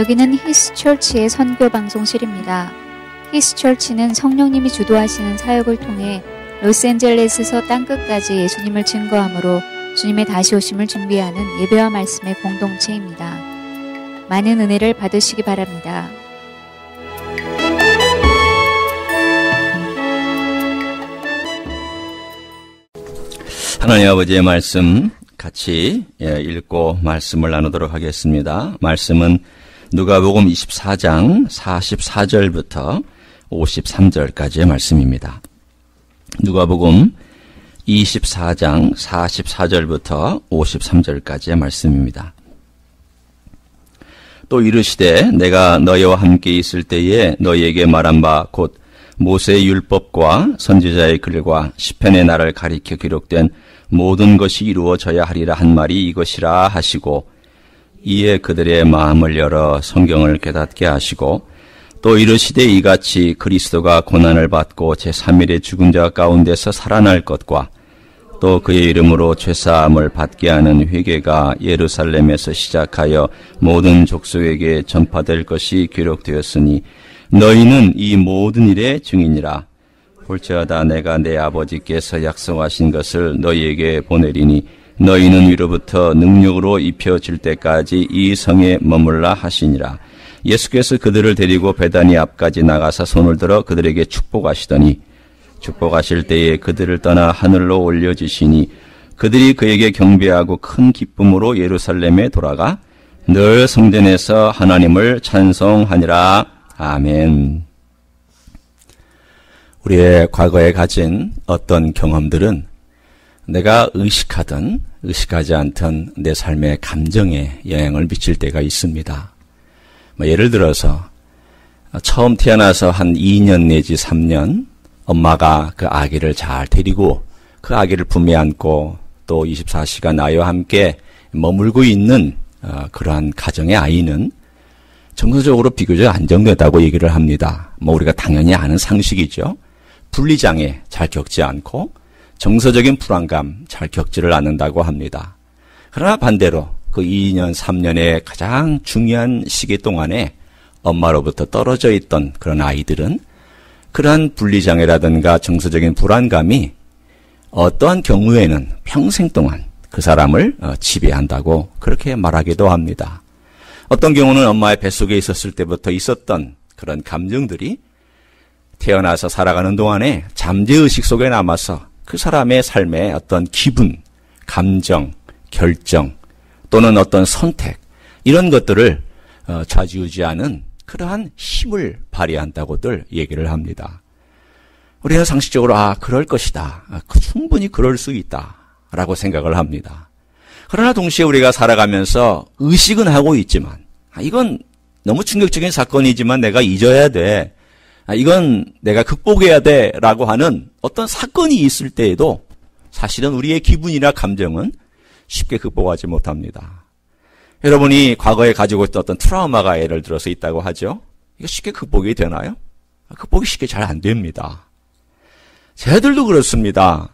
여기는 히스처치의 선교 방송실입니다. 히스처치는 성령님이 주도하시는 사역을 통해 로스앤젤레스에서 땅끝까지 예수님을 증거함으로 주님의 다시 오심을 준비하는 예배와 말씀의 공동체입니다. 많은 은혜를 받으시기 바랍니다. 하나님 아버지의 말씀 같이 읽고 말씀을 나누도록 하겠습니다. 말씀은 누가복음 24장 44절부터 53절까지의 말씀입니다. 누가복음 24장 44절부터 53절까지의 말씀입니다. 또 이르시되 내가 너희와 함께 있을 때에 너희에게 말한 바 곧 모세의 율법과 선지자의 글과 시편의 날을 가리켜 기록된 모든 것이 이루어져야 하리라 한 말이 이것이라 하시고 이에 그들의 마음을 열어 성경을 깨닫게 하시고 또 이르시되 이같이 그리스도가 고난을 받고 제3일에 죽은 자 가운데서 살아날 것과 또 그의 이름으로 죄사함을 받게 하는 회개가 예루살렘에서 시작하여 모든 족속에게 전파될 것이 기록되었으니 너희는 이 모든 일의 증인이라. 볼지어다 내가 내 아버지께서 약속하신 것을 너희에게 보내리니 너희는 위로부터 능력으로 입혀질 때까지 이 성에 머물라 하시니라. 예수께서 그들을 데리고 베다니 앞까지 나가사 손을 들어 그들에게 축복하시더니 축복하실 때에 그들을 떠나 하늘로 올려지시니 그들이 그에게 경배하고 큰 기쁨으로 예루살렘에 돌아가 늘 성전에서 하나님을 찬송하니라. 아멘. 우리의 과거에 가진 어떤 경험들은 내가 의식하든 의식하지 않든 내 삶의 감정에 영향을 미칠 때가 있습니다. 예를 들어서 처음 태어나서 한 2년 내지 3년 엄마가 그 아기를 잘 데리고 그 아기를 품에 안고 또 24시간 아이와 함께 머물고 있는 그러한 가정의 아이는 정서적으로 비교적 안정되다고 얘기를 합니다. 우리가 당연히 아는 상식이죠. 분리장애 잘 겪지 않고 정서적인 불안감 잘 겪지를 않는다고 합니다. 그러나 반대로 그 2년, 3년의 가장 중요한 시기 동안에 엄마로부터 떨어져 있던 그런 아이들은 그러한 분리장애라든가 정서적인 불안감이 어떠한 경우에는 평생 동안 그 사람을 지배한다고 그렇게 말하기도 합니다. 어떤 경우는 엄마의 뱃속에 있었을 때부터 있었던 그런 감정들이 태어나서 살아가는 동안에 잠재의식 속에 남아서 그 사람의 삶의 어떤 기분, 감정, 결정 또는 어떤 선택 이런 것들을 좌지우지하는 그러한 힘을 발휘한다고들 얘기를 합니다. 우리는 상식적으로 그럴 것이다. 충분히 그럴 수 있다. 라고 생각을 합니다. 그러나 동시에 우리가 살아가면서 의식은 하고 있지만 이건 너무 충격적인 사건이지만 내가 잊어야 돼. 이건 내가 극복해야 돼. 라고 하는 어떤 사건이 있을 때에도 사실은 우리의 기분이나 감정은 쉽게 극복하지 못합니다. 여러분이 과거에 가지고 있던 어떤 트라우마가 예를 들어서 있다고 하죠. 이거 쉽게 극복이 되나요? 극복이 쉽게 잘 안 됩니다. 제 아들도 그렇습니다.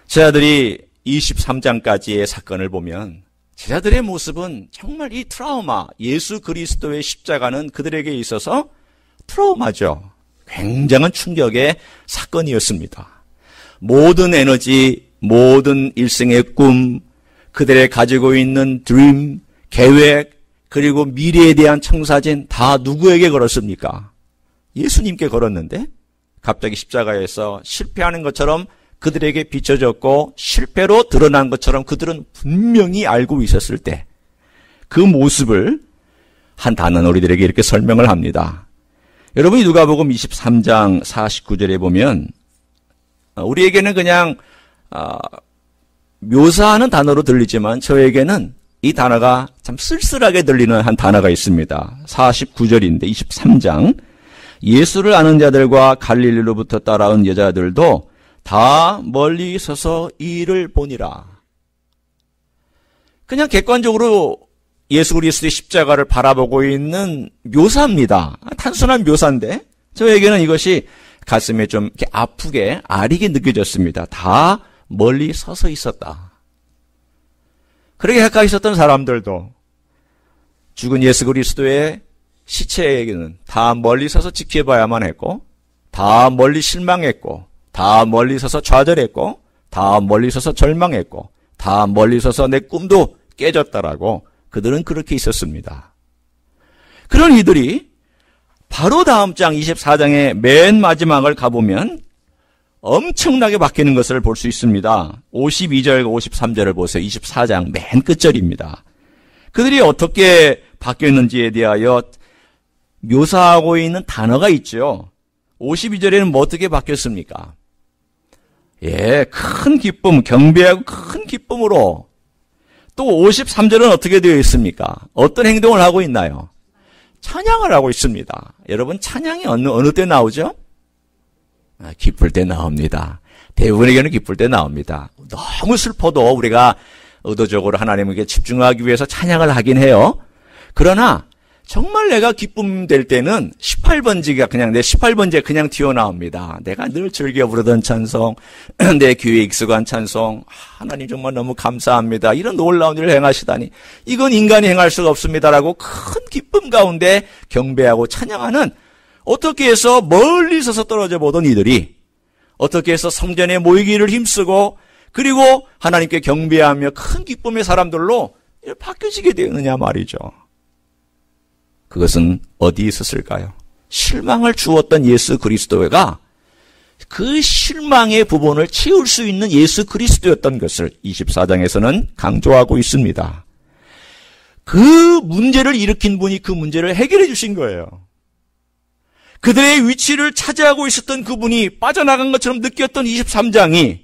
제 아들이 23장까지의 사건을 보면 제 아들의 모습은 정말 이 트라우마, 예수 그리스도의 십자가는 그들에게 있어서 트라우마죠. 굉장한 충격의 사건이었습니다. 모든 에너지, 모든 일생의 꿈, 그들의 가지고 있는 드림, 계획, 그리고 미래에 대한 청사진 다 누구에게 걸었습니까? 예수님께 걸었는데 갑자기 십자가에서 실패하는 것처럼 그들에게 비춰졌고 실패로 드러난 것처럼 그들은 분명히 알고 있었을 때 그 모습을 한 단어는 우리들에게 이렇게 설명을 합니다. 여러분이 누가복음 23장 49절에 보면 우리에게는 그냥 묘사하는 단어로 들리지만 저에게는 이 단어가 참 쓸쓸하게 들리는 한 단어가 있습니다. 49절인데 23장 예수를 아는 자들과 갈릴리로부터 따라온 여자들도 다 멀리 서서 이 일을 보니라. 그냥 객관적으로 예수 그리스도의 십자가를 바라보고 있는 묘사입니다. 단순한 묘사인데 저에게는 이것이 가슴에 좀 이렇게 아프게 아리게 느껴졌습니다. 다 멀리 서서 있었다. 그렇게 가까이 있었던 사람들도 죽은 예수 그리스도의 시체에게는 다 멀리 서서 지켜봐야만 했고, 다 멀리 실망했고, 다 멀리 서서 좌절했고, 다 멀리 서서 절망했고, 다 멀리 서서 내 꿈도 깨졌다라고 그들은 그렇게 있었습니다. 그런 이들이 바로 다음 장 24장의 맨 마지막을 가보면 엄청나게 바뀌는 것을 볼 수 있습니다. 52절과 53절을 보세요. 24장 맨 끝절입니다. 그들이 어떻게 바뀌었는지에 대하여 묘사하고 있는 단어가 있죠. 52절에는 뭐 어떻게 바뀌었습니까? 예, 큰 기쁨, 경배하고 큰 기쁨으로. 또 53절은 어떻게 되어 있습니까? 어떤 행동을 하고 있나요? 찬양을 하고 있습니다. 여러분, 찬양이 어느 때 나오죠? 기쁠 때 나옵니다. 대부분에게는 기쁠 때 나옵니다. 너무 슬퍼도 우리가 의도적으로 하나님에게 집중하기 위해서 찬양을 하긴 해요. 그러나 정말 내가 기쁨 될 때는 18번지가 그냥 내 18번지에 그냥 튀어나옵니다. 내가 늘 즐겨 부르던 찬송, 내 귀에 익숙한 찬송, 하나님 정말 너무 감사합니다. 이런 놀라운 일을 행하시다니 이건 인간이 행할 수가 없습니다라고 큰 기쁨 가운데 경배하고 찬양하는, 어떻게 해서 멀리 서서 떨어져 보던 이들이 어떻게 해서 성전에 모이기를 힘쓰고 그리고 하나님께 경배하며 큰 기쁨의 사람들로 바뀌어지게 되느냐 말이죠. 그것은 어디 있었을까요? 실망을 주었던 예수 그리스도가 그 실망의 부분을 채울 수 있는 예수 그리스도였던 것을 24장에서는 강조하고 있습니다. 그 문제를 일으킨 분이 그 문제를 해결해 주신 거예요. 그들의 위치를 차지하고 있었던 그분이 빠져나간 것처럼 느꼈던 23장이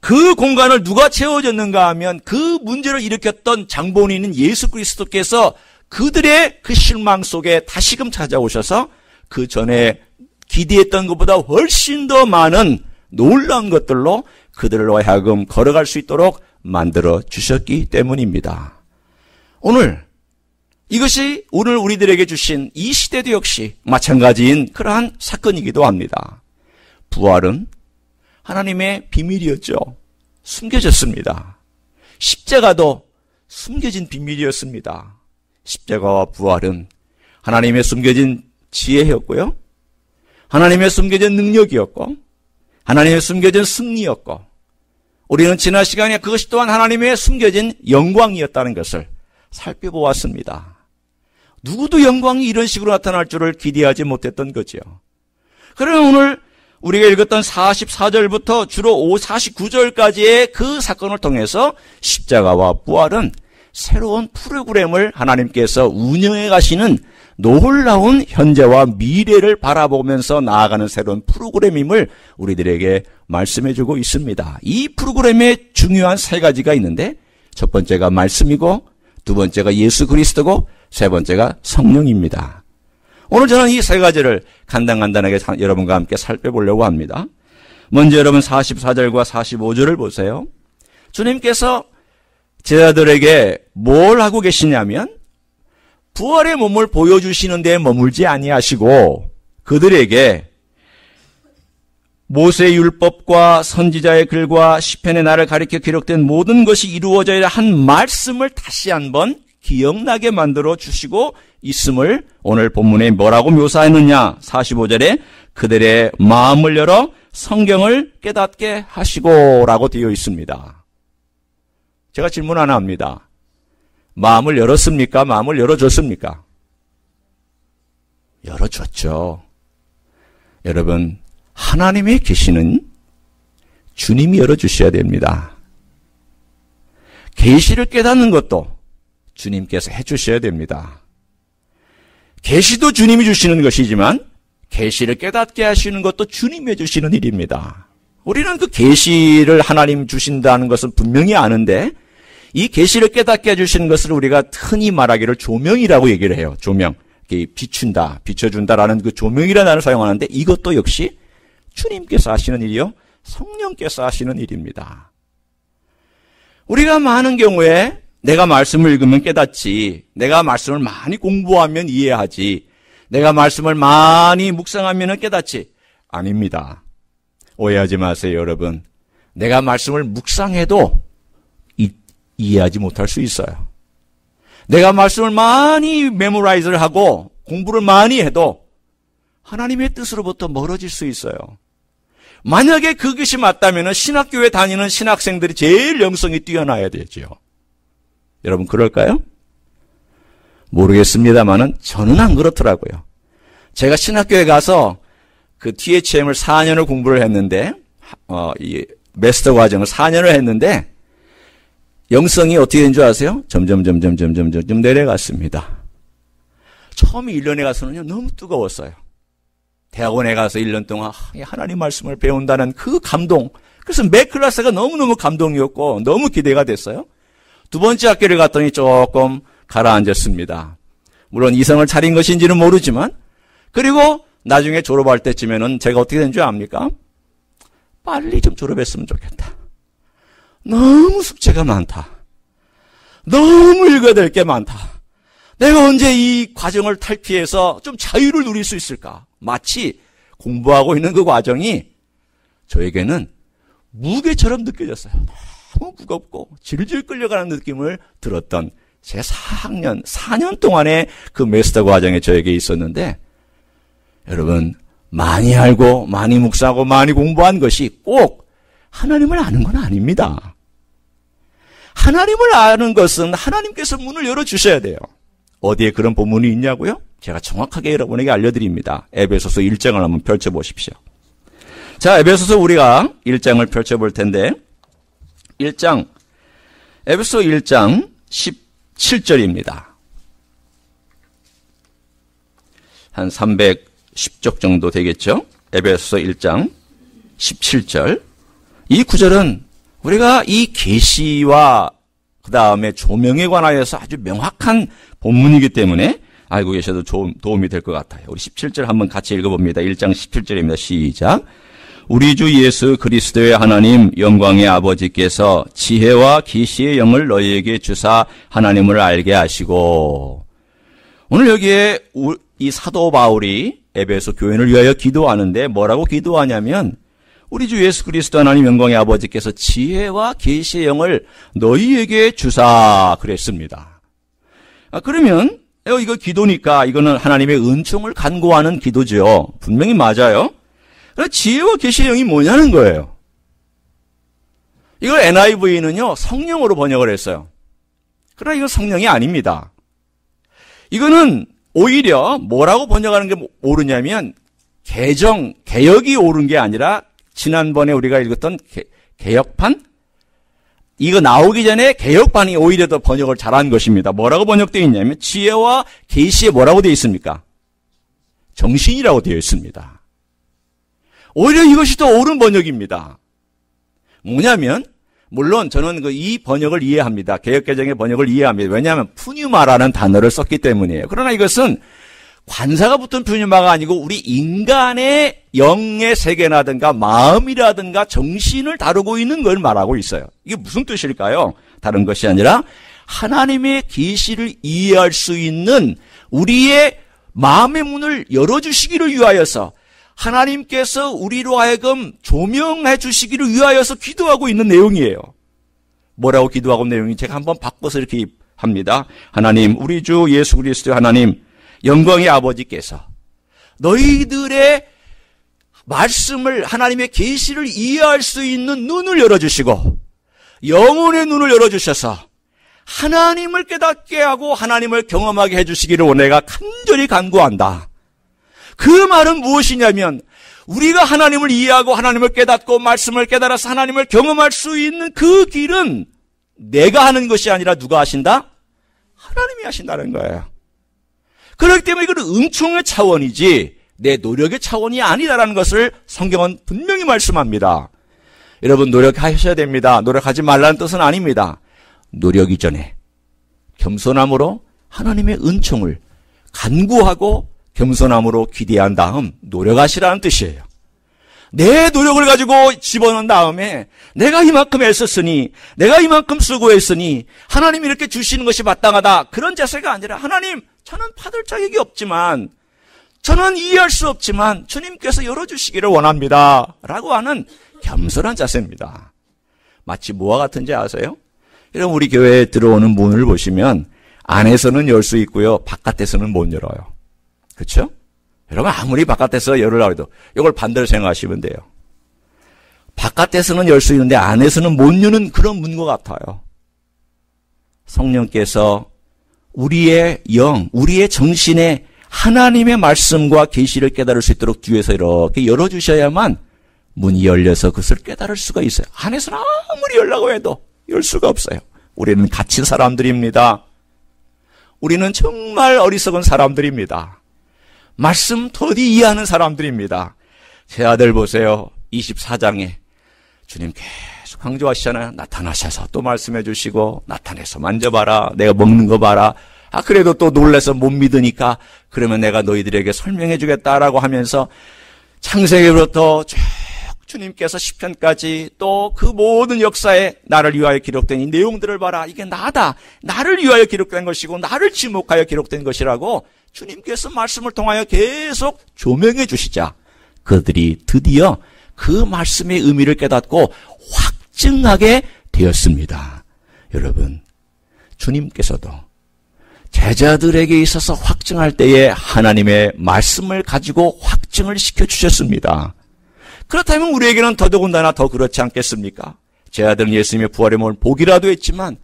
그 공간을 누가 채워줬는가 하면 그 문제를 일으켰던 장본인인 예수 그리스도께서 그들의 그 실망 속에 다시금 찾아오셔서 그 전에 기대했던 것보다 훨씬 더 많은 놀라운 것들로 그들로 하여금 걸어갈 수 있도록 만들어 주셨기 때문입니다. 이것이 오늘 우리들에게 주신 이 시대도 역시 마찬가지인 그러한 사건이기도 합니다. 부활은 하나님의 비밀이었죠. 숨겨졌습니다. 십자가도 숨겨진 비밀이었습니다. 십자가와 부활은 하나님의 숨겨진 지혜였고요. 하나님의 숨겨진 능력이었고 하나님의 숨겨진 승리였고 우리는 지난 시간에 그것이 또한 하나님의 숨겨진 영광이었다는 것을 살펴보았습니다. 누구도 영광이 이런 식으로 나타날 줄을 기대하지 못했던 거죠. 그러나 오늘 우리가 읽었던 44절부터 주로 49절까지의 그 사건을 통해서 십자가와 부활은 새로운 프로그램을 하나님께서 운영해 가시는 놀라운 현재와 미래를 바라보면서 나아가는 새로운 프로그램임을 우리들에게 말씀해 주고 있습니다. 이 프로그램에 중요한 세 가지가 있는데 첫 번째가 말씀이고 두 번째가 예수 그리스도고 세 번째가 성령입니다. 오늘 저는 이 세 가지를 간단하게 여러분과 함께 살펴보려고 합니다. 먼저 여러분 44절과 45절을 보세요. 주님께서 제자들에게 뭘 하고 계시냐면 부활의 몸을 보여주시는 데 머물지 아니하시고 그들에게 모세의 율법과 선지자의 글과 시편의 나를 가리켜 기록된 모든 것이 이루어져야 한 말씀을 다시 한번 기억나게 만들어 주시고 있음을 오늘 본문에 뭐라고 묘사했느냐. 45절에 그들의 마음을 열어 성경을 깨닫게 하시고 라고 되어 있습니다. 제가 질문 하나 합니다. 마음을 열었습니까? 마음을 열어줬습니까? 열어줬죠. 여러분, 하나님의 계시는 주님이 열어주셔야 됩니다. 계시를 깨닫는 것도 주님께서 해주셔야 됩니다. 계시도 주님이 주시는 것이지만 계시를 깨닫게 하시는 것도 주님이 해주시는 일입니다. 우리는 그 계시를 하나님 주신다는 것은 분명히 아는데 이 계시를 깨닫게 해주시는 것을 우리가 흔히 말하기를 조명이라고 얘기를 해요. 조명. 비춘다, 비춰준다라는 그 조명이라는 단어를 사용하는데 이것도 역시 주님께서 하시는 일이요. 성령께서 하시는 일입니다. 우리가 많은 경우에 내가 말씀을 읽으면 깨닫지, 내가 말씀을 많이 공부하면 이해하지, 내가 말씀을 많이 묵상하면 깨닫지. 아닙니다. 오해하지 마세요, 여러분. 내가 말씀을 묵상해도 이해하지 못할 수 있어요. 내가 말씀을 많이 메모라이즈를 하고 공부를 많이 해도 하나님의 뜻으로부터 멀어질 수 있어요. 만약에 그것이 맞다면 신학교에 다니는 신학생들이 제일 영성이 뛰어나야 되죠. 여러분 그럴까요? 모르겠습니다만은 저는 안 그렇더라고요. 제가 신학교에 가서 그 THM을 4년을 공부를 했는데 이 마스터 과정을 4년을 했는데 영성이 어떻게 된 줄 아세요? 점점 내려갔습니다. 처음 1년에 가서는요 너무 뜨거웠어요. 대학원에 가서 1년 동안 하나님 말씀을 배운다는 그 감동. 그래서 매 클래스가 너무너무 감동이었고 너무 기대가 됐어요. 두 번째 학교를 갔더니 조금 가라앉았습니다. 물론 이성을 차린 것인지는 모르지만 그리고 나중에 졸업할 때쯤에는 제가 어떻게 된 줄 압니까? 빨리 좀 졸업했으면 좋겠다. 너무 숙제가 많다. 너무 읽어야 될 게 많다. 내가 언제 이 과정을 탈피해서 좀 자유를 누릴 수 있을까? 마치 공부하고 있는 그 과정이 저에게는 무게처럼 느껴졌어요. 너무 무겁고 질질 끌려가는 느낌을 들었던 제 4년 동안의 그 마스터 과정에 저에게 있었는데 여러분 많이 알고 많이 묵상하고 많이 공부한 것이 꼭 하나님을 아는 건 아닙니다. 하나님을 아는 것은 하나님께서 문을 열어주셔야 돼요. 어디에 그런 본문이 있냐고요? 제가 정확하게 여러분에게 알려드립니다. 에베소서 1장을 한번 펼쳐보십시오. 자, 에베소서 우리가 1장을 펼쳐볼 텐데 1장 에베소 1장 17절입니다. 한 310쪽 정도 되겠죠? 에베소서 1장 17절. 이 구절은 우리가 이 계시와 그 다음에 조명에 관하여서 아주 명확한 본문이기 때문에 알고 계셔도 도움이 될 것 같아요. 우리 17절 한번 같이 읽어봅니다. 1장 17절입니다. 시작. 우리 주 예수 그리스도의 하나님 영광의 아버지께서 지혜와 계시의 영을 너희에게 주사 하나님을 알게 하시고. 오늘 여기에 이 사도 바울이 에베소 교인을 위하여 기도하는데 뭐라고 기도하냐면 우리 주 예수 그리스도 하나님 영광의 아버지께서 지혜와 계시의 영을 너희에게 주사 그랬습니다. 그러면 이거 기도니까 이거는 하나님의 은총을 간구하는 기도죠. 분명히 맞아요. 지혜와 계시의 영이 뭐냐는 거예요. 이걸 NIV는요 성령으로 번역을 했어요. 그러나 이건 성령이 아닙니다. 이거는 오히려 뭐라고 번역하는 게 옳으냐면 개역이 옳은 게 아니라 지난번에 우리가 읽었던 개역판? 이거 나오기 전에 개역판이 오히려 더 번역을 잘한 것입니다. 뭐라고 번역되어 있냐면 지혜와 계시에 뭐라고 되어 있습니까? 정신이라고 되어 있습니다. 오히려 이것이 더 옳은 번역입니다. 뭐냐면 물론 저는 이 번역을 이해합니다. 개역개정의 번역을 이해합니다. 왜냐하면 푸뉴마라는 단어를 썼기 때문이에요. 그러나 이것은 관사가 붙은 푸뉴마가 아니고 우리 인간의 영의 세계라든가 마음이라든가 정신을 다루고 있는 걸 말하고 있어요. 이게 무슨 뜻일까요? 다른 것이 아니라 하나님의 계시를 이해할 수 있는 우리의 마음의 문을 열어주시기를 위하여서 하나님께서 우리로 하여금 조명해 주시기를 위하여서 기도하고 있는 내용이에요. 뭐라고 기도하고 있는 내용이 제가 한번 바꿔서 이렇게 합니다. 하나님, 우리 주 예수 그리스도 하나님, 영광의 아버지께서 너희들의 말씀을 하나님의 계시를 이해할 수 있는 눈을 열어주시고 영혼의 눈을 열어주셔서 하나님을 깨닫게 하고 하나님을 경험하게 해주시기를 내가 간절히 간구한다. 그 말은 무엇이냐면 우리가 하나님을 이해하고 하나님을 깨닫고 말씀을 깨달아서 하나님을 경험할 수 있는 그 길은 내가 하는 것이 아니라 누가 하신다? 하나님이 하신다는 거예요. 그렇기 때문에 이거는 은총의 차원이지 내 노력의 차원이 아니다라는 것을 성경은 분명히 말씀합니다. 여러분 노력하셔야 됩니다. 노력하지 말라는 뜻은 아닙니다. 노력 이전에 겸손함으로 하나님의 은총을 간구하고 겸손함으로 기대한 다음 노력하시라는 뜻이에요. 내 노력을 가지고 집어넣은 다음에 내가 이만큼 애썼으니 내가 이만큼 수고했으니 하나님이 이렇게 주시는 것이 마땅하다 그런 자세가 아니라 하나님 저는 받을 자격이 없지만 저는 이해할 수 없지만 주님께서 열어주시기를 원합니다 라고 하는 겸손한 자세입니다. 마치 뭐와 같은지 아세요? 여러분 우리 교회에 들어오는 문을 보시면 안에서는 열 수 있고요 바깥에서는 못 열어요. 그렇죠? 여러분 아무리 바깥에서 열으라고 해도 이걸 반대로 생각하시면 돼요. 바깥에서는 열 수 있는데 안에서는 못 여는 그런 문과 같아요. 성령께서 우리의 영, 우리의 정신에 하나님의 말씀과 계시를 깨달을 수 있도록 뒤에서 이렇게 열어주셔야만 문이 열려서 그것을 깨달을 수가 있어요. 안에서는 아무리 열라고 해도 열 수가 없어요. 우리는 갇힌 사람들입니다. 우리는 정말 어리석은 사람들입니다. 말씀 더디 이해하는 사람들입니다. 제 아들 보세요. 24장에 주님 계속 강조하시잖아요. 나타나셔서 또 말씀해 주시고 나타내서 만져봐라. 내가 먹는 거 봐라. 그래도 또 놀라서 못 믿으니까 그러면 내가 너희들에게 설명해 주겠다라고 하면서 창세기부터 쭉 주님께서 시편까지 또 그 모든 역사에 나를 위하여 기록된 이 내용들을 봐라. 이게 나다. 나를 위하여 기록된 것이고 나를 지목하여 기록된 것이라고 주님께서 말씀을 통하여 계속 조명해 주시자 그들이 드디어 그 말씀의 의미를 깨닫고 확증하게 되었습니다. 여러분, 주님께서도 제자들에게 있어서 확증할 때에 하나님의 말씀을 가지고 확증을 시켜주셨습니다. 그렇다면 우리에게는 더더군다나 더 그렇지 않겠습니까? 제자들은 예수님의 부활의 몸을 보기라도 했지만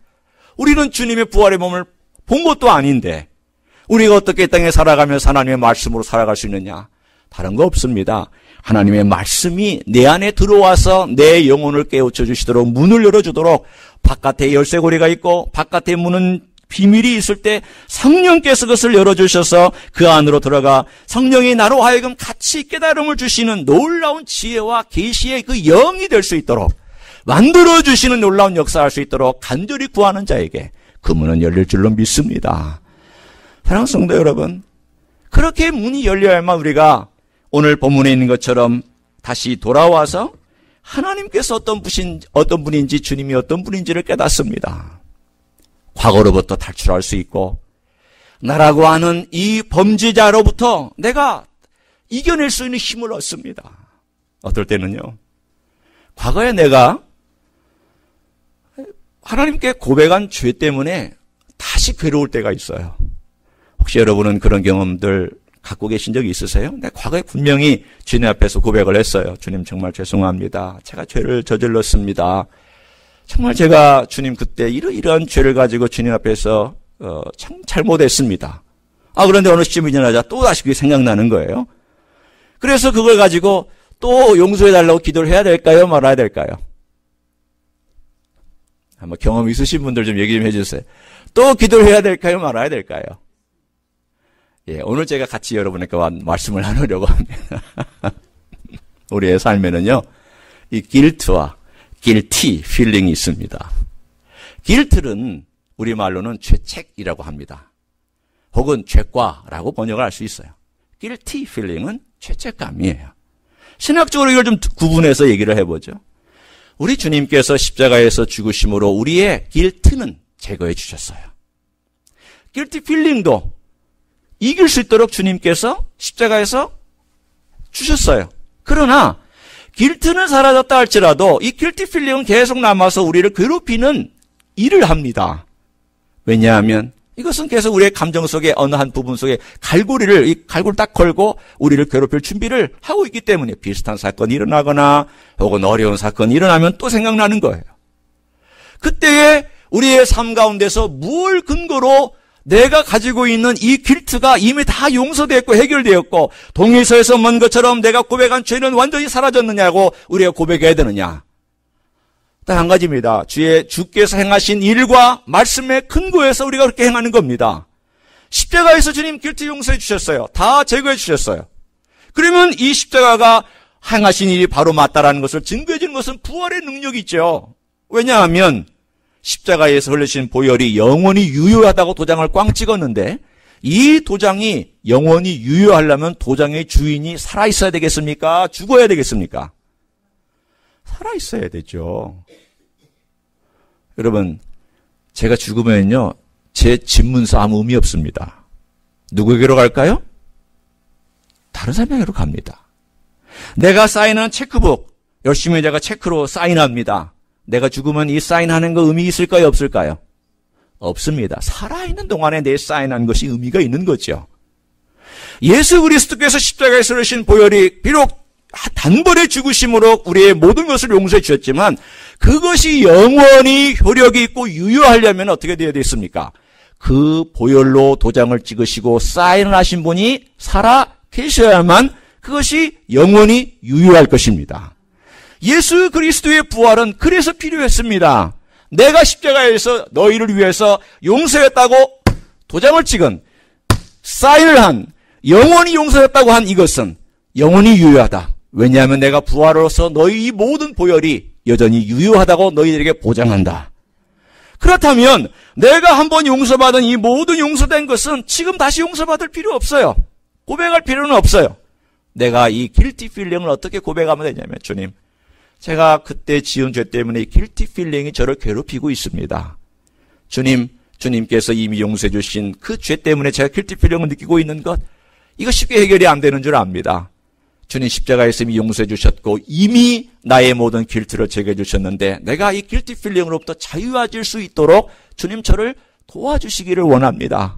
우리는 주님의 부활의 몸을 본 것도 아닌데 우리가 어떻게 땅에 살아가면서 하나님의 말씀으로 살아갈 수 있느냐? 다른 거 없습니다. 하나님의 말씀이 내 안에 들어와서 내 영혼을 깨우쳐 주시도록 문을 열어주도록 바깥에 열쇠고리가 있고 바깥에 문은 비밀이 있을 때 성령께서 그것을 열어주셔서 그 안으로 들어가 성령이 나로 하여금 같이 깨달음을 주시는 놀라운 지혜와 계시의 그 영이 될 수 있도록 만들어주시는 놀라운 역사할 수 있도록 간절히 구하는 자에게 그 문은 열릴 줄로 믿습니다. 사랑하는 성도 여러분, 그렇게 문이 열려야만 우리가 오늘 본문에 있는 것처럼 다시 돌아와서 하나님께서 어떤 분인지 주님이 어떤 분인지를 깨닫습니다. 과거로부터 탈출할 수 있고 나라고 하는 이 범죄자로부터 내가 이겨낼 수 있는 힘을 얻습니다. 어떨 때는요. 과거에 내가 하나님께 고백한 죄 때문에 다시 괴로울 때가 있어요. 혹시 여러분은 그런 경험들 갖고 계신 적이 있으세요? 내가 과거에 분명히 주님 앞에서 고백을 했어요. 주님 정말 죄송합니다. 제가 죄를 저질렀습니다. 정말 제가 주님 그때 이러이러한 죄를 가지고 주님 앞에서 참 잘못했습니다. 그런데 어느 시점이 지나자 또 다시 그게 생각나는 거예요. 그래서 그걸 가지고 또 용서해달라고 기도를 해야 될까요? 말아야 될까요? 한번 경험 있으신 분들 좀 얘기 좀 해주세요. 또 기도를 해야 될까요? 말아야 될까요? 예, 오늘 제가 같이 여러분에게 말씀을 나누려고 합니다. 우리의 삶에는요, 이 guilt와 guilty feeling이 있습니다. guilt는 우리말로는 죄책이라고 합니다. 혹은 죄과라고 번역을 할 수 있어요. guilty feeling은 죄책감이에요. 신학적으로 이걸 좀 구분해서 얘기를 해보죠. 우리 주님께서 십자가에서 죽으심으로 우리의 guilt는 제거해 주셨어요. guilty feeling도 이길 수 있도록 주님께서 십자가에서 주셨어요. 그러나 guilt는 사라졌다 할지라도 이 guilty feeling은 계속 남아서 우리를 괴롭히는 일을 합니다. 왜냐하면 이것은 계속 우리의 감정 속에 어느 한 부분 속에 갈고리를 딱 걸고 우리를 괴롭힐 준비를 하고 있기 때문에 비슷한 사건이 일어나거나 혹은 어려운 사건이 일어나면 또 생각나는 거예요. 그때에 우리의 삶 가운데서 뭘 근거로 내가 가지고 있는 이 길트가 이미 다 용서되었고 해결되었고 동일서에서 먼 것처럼 내가 고백한 죄는 완전히 사라졌느냐고 우리가 고백해야 되느냐. 딱 한 가지입니다. 주께서 행하신 일과 말씀의 근거에서 우리가 그렇게 행하는 겁니다. 십자가에서 주님 길트 용서해 주셨어요. 다 제거해 주셨어요. 그러면 이 십자가가 행하신 일이 바로 맞다라는 것을 증거해 주는 것은 부활의 능력이죠. 왜냐하면 십자가에서 흘리신 보혈이 영원히 유효하다고 도장을 꽝 찍었는데 이 도장이 영원히 유효하려면 도장의 주인이 살아있어야 되겠습니까? 죽어야 되겠습니까? 살아있어야 되죠. 여러분, 제가 죽으면요, 제 집문서 아무 의미 없습니다. 누구에게로 갈까요? 다른 사람에게로 갑니다. 내가 사인한 체크북, 열심히 제가 체크로 사인합니다. 내가 죽으면 이 사인하는 거 의미 있을까요? 없을까요? 없습니다. 살아있는 동안에 내 사인한 것이 의미가 있는 거죠. 예수 그리스도께서 십자가에 쓰러신 보혈이 비록 단번에 죽으심으로 우리의 모든 것을 용서해 주셨지만 그것이 영원히 효력이 있고 유효하려면 어떻게 되어야 되겠습니까? 그 보혈로 도장을 찍으시고 사인을 하신 분이 살아 계셔야만 그것이 영원히 유효할 것입니다. 예수 그리스도의 부활은 그래서 필요했습니다. 내가 십자가에서 너희를 위해서 용서했다고 도장을 찍은, 사인을 한, 영원히 용서했다고 한 이것은 영원히 유효하다. 왜냐하면 내가 부활로서 너희 이 모든 보혈이 여전히 유효하다고 너희들에게 보장한다. 그렇다면 내가 한번 용서받은 이 모든 용서된 것은 지금 다시 용서받을 필요 없어요. 고백할 필요는 없어요. 내가 이 guilty feeling을 어떻게 고백하면 되냐면, 주님, 제가 그때 지은 죄 때문에 이 guilty feeling이 저를 괴롭히고 있습니다. 주님께서 이미 용서해 주신 그 죄 때문에 제가 guilty feeling을 느끼고 있는 것, 이거 쉽게 해결이 안 되는 줄 압니다. 주님 십자가에서 이미 용서해 주셨고 이미 나의 모든 guilt를 제거해 주셨는데 내가 이 guilty feeling으로부터 자유해질 수 있도록 주님 저를 도와주시기를 원합니다.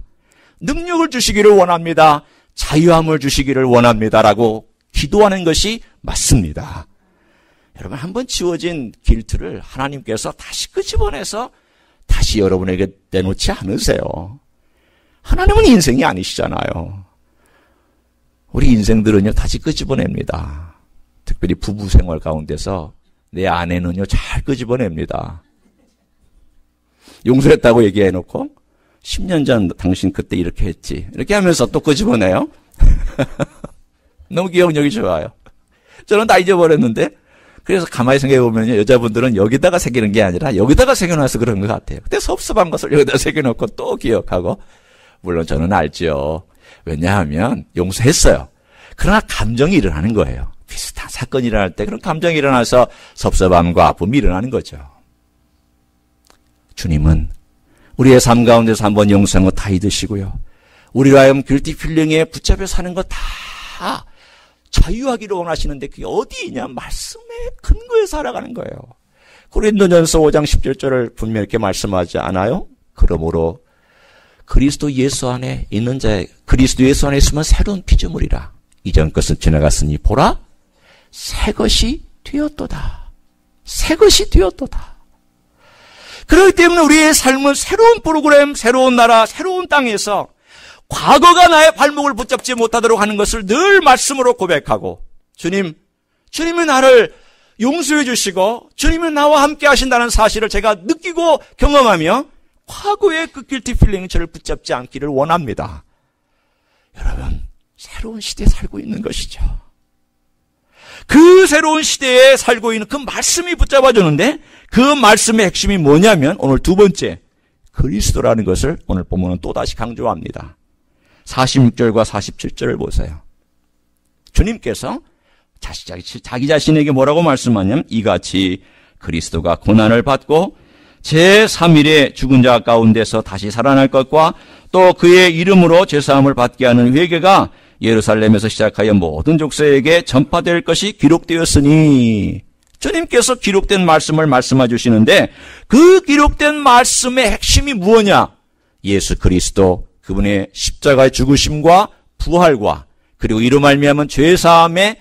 능력을 주시기를 원합니다. 자유함을 주시기를 원합니다라고 기도하는 것이 맞습니다. 여러분, 한번 지워진 guilt를 하나님께서 다시 끄집어내서 다시 여러분에게 내놓지 않으세요. 하나님은 인생이 아니시잖아요. 우리 인생들은요, 다시 끄집어냅니다. 특별히 부부 생활 가운데서 내 아내는요, 잘 끄집어냅니다. 용서했다고 얘기해놓고 10년 전 당신 그때 이렇게 했지. 이렇게 하면서 또 끄집어내요. 너무 기억력이 좋아요. 저는 다 잊어버렸는데, 그래서 가만히 생각해보면요, 여자분들은 여기다가 새기는 게 아니라 여기다가 새겨놔서 그런 것 같아요. 그때 섭섭한 것을 여기다 새겨놓고 또 기억하고, 물론 저는 알죠. 왜냐하면 용서했어요. 그러나 감정이 일어나는 거예요. 비슷한 사건이 일어날 때 그런 감정이 일어나서 섭섭함과 아픔이 일어나는 거죠. 주님은 우리의 삶 가운데서 한번 용서한 거 다 잊으시고요. 우리로 하여금 guilty feeling에 붙잡혀 사는 거 다 자유하기를 원하시는데 그게 어디 있냐? 말씀의 근거에 살아가는 거예요. 고린도전서 5장 17절을 분명히 이렇게 말씀하지 않아요? 그러므로 그리스도 예수 안에 있는 자에, 그리스도 예수 안에 있으면 새로운 피조물이라. 이전 것은 지나갔으니 보라, 새 것이 되었도다. 새 것이 되었도다. 그렇기 때문에 우리의 삶은 새로운 프로그램, 새로운 나라, 새로운 땅에서 과거가 나의 발목을 붙잡지 못하도록 하는 것을 늘 말씀으로 고백하고, 주님이 나를 용서해 주시고 주님이 나와 함께 하신다는 사실을 제가 느끼고 경험하며 과거의 그 guilty feeling이 저를 붙잡지 않기를 원합니다. 여러분, 새로운 시대에 살고 있는 것이죠. 그 새로운 시대에 살고 있는 그 말씀이 붙잡아주는데 그 말씀의 핵심이 뭐냐면 오늘 두 번째, 그리스도라는 것을 오늘 본문은 또다시 강조합니다. 46절과 47절을 보세요. 주님께서 자기 자신에게 뭐라고 말씀하냐면 이같이 그리스도가 고난을 받고 제3일에 죽은 자 가운데서 다시 살아날 것과 또 그의 이름으로 죄사함을 받게 하는 회개가 예루살렘에서 시작하여 모든 족속에게 전파될 것이 기록되었으니, 주님께서 기록된 말씀을 말씀해 주시는데 그 기록된 말씀의 핵심이 무엇이냐? 예수 그리스도 그분의 십자가의 죽으심과 부활과 그리고 이로 말미암은 죄사함의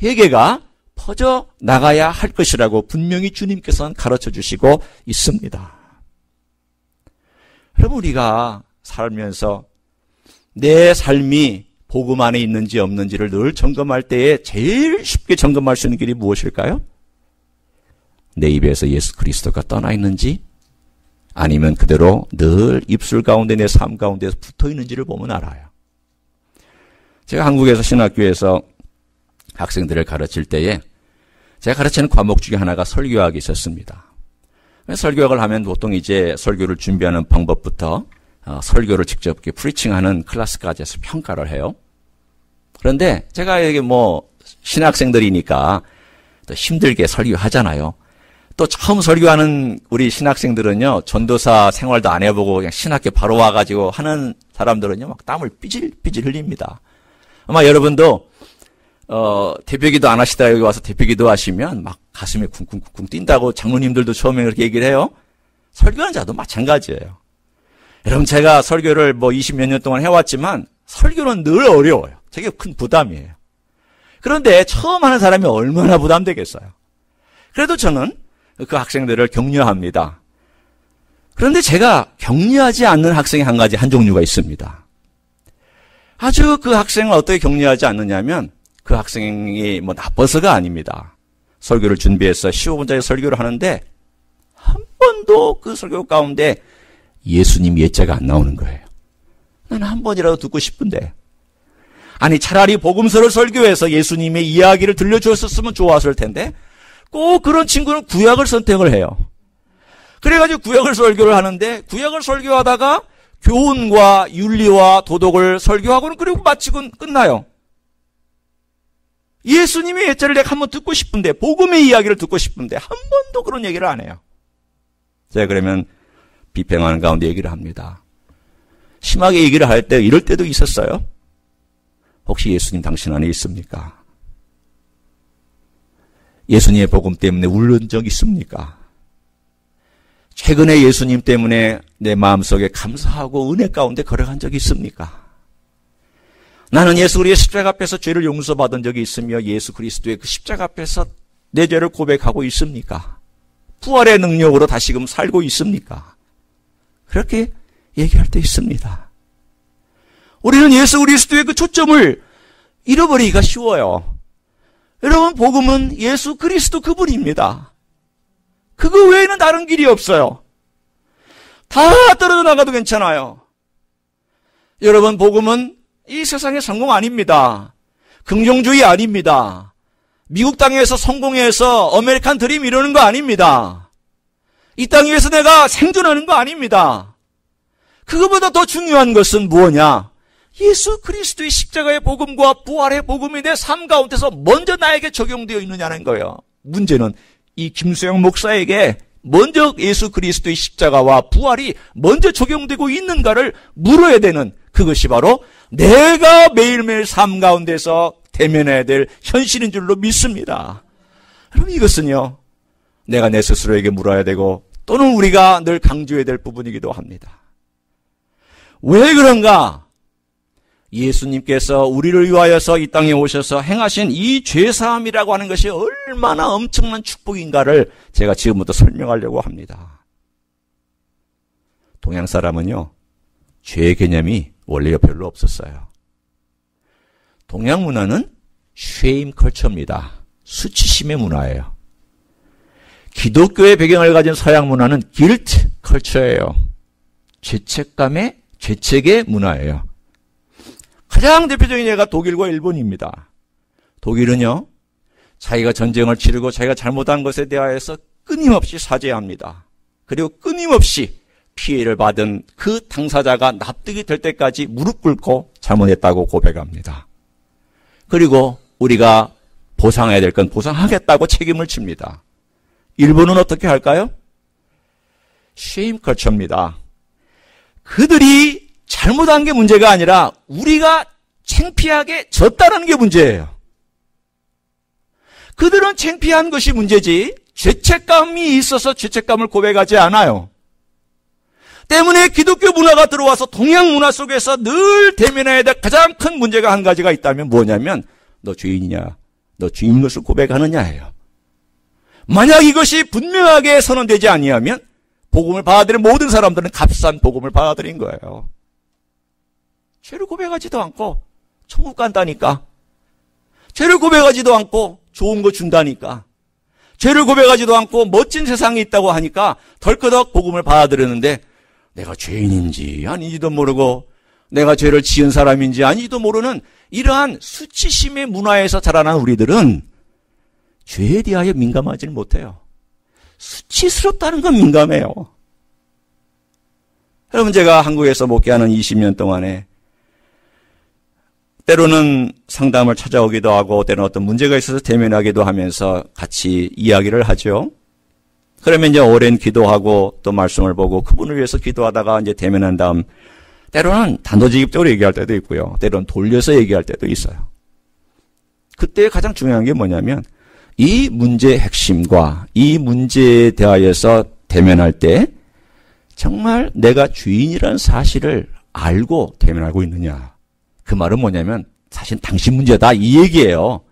회개가 퍼져 나가야 할 것이라고 분명히 주님께서는 가르쳐 주시고 있습니다. 여러분, 우리가 살면서 내 삶이 복음 안에 있는지 없는지를 늘 점검할 때에 제일 쉽게 점검할 수 있는 길이 무엇일까요? 내 입에서 예수 그리스도가 떠나 있는지 아니면 그대로 늘 입술 가운데 내 삶 가운데서 붙어 있는지를 보면 알아요. 제가 한국에서 신학교에서 학생들을 가르칠 때에 제가 가르치는 과목 중에 하나가 설교학이 있었습니다. 설교학을 하면 보통 이제 설교를 준비하는 방법부터 설교를 직접 이렇게 프리칭하는 클래스까지 해서 평가를 해요. 그런데 제가 이게 신학생들이니까 또 힘들게 설교하잖아요. 또 처음 설교하는 우리 신학생들은요, 전도사 생활도 안 해보고 그냥 신학교 바로 와가지고 하는 사람들은요, 막 땀을 삐질삐질 흘립니다. 아마 여러분도 대표기도 안 하시다가 여기 와서 대표기도 하시면 막 가슴이 쿵쿵쿵쿵 뛴다고 장로님들도 처음에 그렇게 얘기를 해요. 설교하는 자도 마찬가지예요. 여러분, 제가 설교를 20몇 년 동안 해왔지만 설교는 늘 어려워요. 되게 큰 부담이에요. 그런데 처음 하는 사람이 얼마나 부담되겠어요. 그래도 저는 그 학생들을 격려합니다. 그런데 제가 격려하지 않는 학생이 한 종류가 있습니다. 아주 그 학생을 어떻게 격려하지 않느냐면 그 학생이 나빠서가 아닙니다. 설교를 준비해서 15분짜리 설교를 하는데 한 번도 그 설교 가운데 예수님 예자가 안 나오는 거예요. 나는 한 번이라도 듣고 싶은데. 아니 차라리 복음서를 설교해서 예수님의 이야기를 들려주었으면 좋았을 텐데 꼭 그런 친구는 구약을 선택을 해요. 그래가지고 구약을 설교를 하는데 구약을 설교하다가 교훈과 윤리와 도덕을 설교하고는 그리고 마치고 끝나요. 예수님의 예자를 내가 한번 듣고 싶은데 복음의 이야기를 듣고 싶은데 한 번도 그런 얘기를 안 해요. 제가 그러면 비평하는 가운데 얘기를 합니다. 심하게 얘기를 할 때 이럴 때도 있었어요. 혹시 예수님 당신 안에 있습니까? 예수님의 복음 때문에 울은 적 있습니까? 최근에 예수님 때문에 내 마음속에 감사하고 은혜 가운데 걸어간 적이 있습니까? 나는 예수 그리스도의 십자가 앞에서 죄를 용서받은 적이 있으며 예수 그리스도의 그 십자가 앞에서 내 죄를 고백하고 있습니까? 부활의 능력으로 다시금 살고 있습니까? 그렇게 얘기할 때 있습니다. 우리는 예수 그리스도의 그 초점을 잃어버리기가 쉬워요. 여러분, 복음은 예수 그리스도 그분입니다. 그거 외에는 다른 길이 없어요. 다 떨어져 나가도 괜찮아요. 여러분, 복음은 이 세상의 성공 아닙니다. 긍정주의 아닙니다. 미국 땅에서 성공해서 아메리칸 드림 이러는 거 아닙니다. 이 땅 위에서 내가 생존하는 거 아닙니다. 그거보다 더 중요한 것은 무엇냐? 예수 그리스도의 십자가의 복음과 부활의 복음이 내 삶 가운데서 먼저 나에게 적용되어 있느냐는 거예요. 문제는 이 김수영 목사에게 먼저 예수 그리스도의 십자가와 부활이 먼저 적용되고 있는가를 물어야 되는 그것이 바로 내가 매일매일 삶 가운데서 대면해야 될 현실인 줄로 믿습니다. 그럼 이것은요, 내가 내 스스로에게 물어야 되고 또는 우리가 늘 강조해야 될 부분이기도 합니다. 왜 그런가? 예수님께서 우리를 위하여서 이 땅에 오셔서 행하신 이 죄사함이라고 하는 것이 얼마나 엄청난 축복인가를 제가 지금부터 설명하려고 합니다. 동양 사람은요, 죄 개념이 원래 별로 없었어요. 동양 문화는 쉐임 컬처입니다. 수치심의 문화예요. 기독교의 배경을 가진 서양 문화는 길트 컬처예요. 죄책의 문화예요. 가장 대표적인 예가 독일과 일본입니다. 독일은요, 자기가 전쟁을 치르고 자기가 잘못한 것에 대하여서 끊임없이 사죄합니다. 그리고 끊임없이 피해를 받은 그 당사자가 납득이 될 때까지 무릎 꿇고 잘못했다고 고백합니다. 그리고 우리가 보상해야 될 건 보상하겠다고 책임을 집니다. 일본은 어떻게 할까요? 쉐임 컬처입니다. 그들이 잘못한 게 문제가 아니라 우리가 창피하게 졌다는 게 문제예요. 그들은 창피한 것이 문제지 죄책감이 있어서 죄책감을 고백하지 않아요. 때문에 기독교 문화가 들어와서 동양 문화 속에서 늘 대면해야 될 가장 큰 문제가 한 가지가 있다면 뭐냐면 너 죄인이냐, 너 주인 것을 고백하느냐예요. 만약 이것이 분명하게 선언되지 아니하면 복음을 받아들인 모든 사람들은 값싼 복음을 받아들인 거예요. 죄를 고백하지도 않고 천국 간다니까. 죄를 고백하지도 않고 좋은 거 준다니까. 죄를 고백하지도 않고 멋진 세상이 있다고 하니까 덜커덕 복음을 받아들였는데 내가 죄인인지 아닌지도 모르고 내가 죄를 지은 사람인지 아닌지도 모르는 이러한 수치심의 문화에서 자라난 우리들은 죄에 대하여 민감하지 못해요. 수치스럽다는 건 민감해요. 여러분, 제가 한국에서 목회하는 20년 동안에 때로는 상담을 찾아오기도 하고 때로는 어떤 문제가 있어서 대면하기도 하면서 같이 이야기를 하죠. 그러면 이제 오랜 기도하고 또 말씀을 보고 그분을 위해서 기도하다가 이제 대면한 다음 때로는 단도직입적으로 얘기할 때도 있고요. 때로는 돌려서 얘기할 때도 있어요. 그때 가장 중요한 게 뭐냐면 이 문제의 핵심과 이 문제에 대하여서 대면할 때 정말 내가 죄인이라는 사실을 알고 대면하고 있느냐. 그 말은 뭐냐면 사실 당신 문제다 이 얘기예요.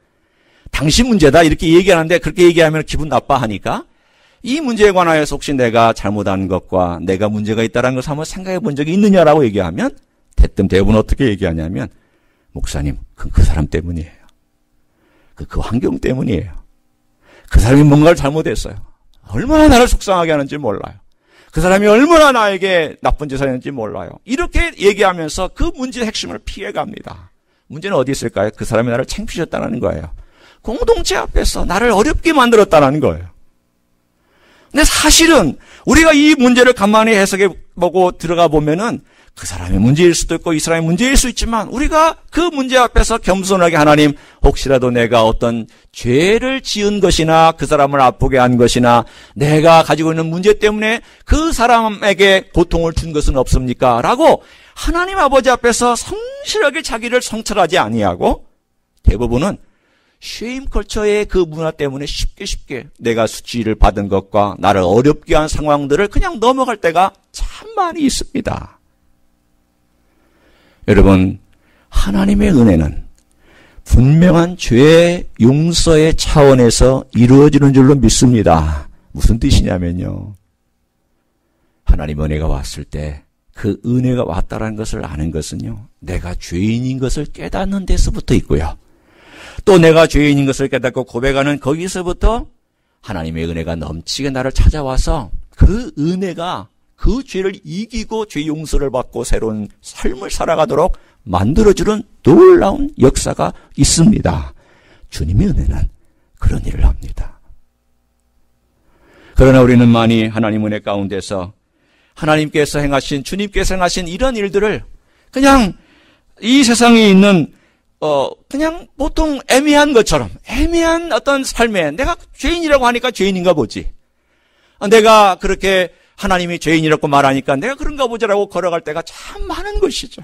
당신 문제다 이렇게 얘기하는데 그렇게 얘기하면 기분 나빠하니까 이 문제에 관하여서 혹시 내가 잘못한 것과 내가 문제가 있다는 것을 한번 생각해 본 적이 있느냐라고 얘기하면 대부분 어떻게 얘기하냐면 목사님 그건 그 사람 때문이에요. 그 환경 때문이에요. 그 사람이 뭔가를 잘못했어요. 얼마나 나를 속상하게 하는지 몰라요. 그 사람이 얼마나 나에게 나쁜 짓을 했는지 몰라요. 이렇게 얘기하면서 그 문제의 핵심을 피해갑니다. 문제는 어디 있을까요? 그 사람이 나를 창피셨다는 거예요. 공동체 앞에서 나를 어렵게 만들었다는 거예요. 근데 사실은 우리가 이 문제를 가만히 해석해보고 들어가 보면은 그 사람의 문제일 수도 있고 이 사람의 문제일 수 있지만 우리가 그 문제 앞에서 겸손하게 하나님 혹시라도 내가 어떤 죄를 지은 것이나 그 사람을 아프게 한 것이나 내가 가지고 있는 문제 때문에 그 사람에게 고통을 준 것은 없습니까? 라고 하나님 아버지 앞에서 성실하게 자기를 성찰하지 아니하고 대부분은 쉐임 컬처의 그 문화 때문에 쉽게 내가 수치를 받은 것과 나를 어렵게 한 상황들을 그냥 넘어갈 때가 참 많이 있습니다. 여러분, 하나님의 은혜는 분명한 죄 용서의 차원에서 이루어지는 줄로 믿습니다. 무슨 뜻이냐면요. 하나님 은혜가 왔을 때 그 은혜가 왔다라는 것을 아는 것은요. 내가 죄인인 것을 깨닫는 데서부터 있고요. 또 내가 죄인인 것을 깨닫고 고백하는 거기서부터 하나님의 은혜가 넘치게 나를 찾아와서 그 은혜가 그 죄를 이기고 죄 용서를 받고 새로운 삶을 살아가도록 만들어주는 놀라운 역사가 있습니다. 주님의 은혜는 그런 일을 합니다. 그러나 우리는 많이 하나님 은혜 가운데서 하나님께서 행하신 주님께서 행하신 이런 일들을 그냥 이 세상에 있는 그냥 보통 애매한 것처럼 애매한 어떤 삶에 내가 죄인이라고 하니까 죄인인가 보지. 내가 그렇게 하나님이 죄인이라고 말하니까 내가 그런가 보자라고 걸어갈 때가 참 많은 것이죠.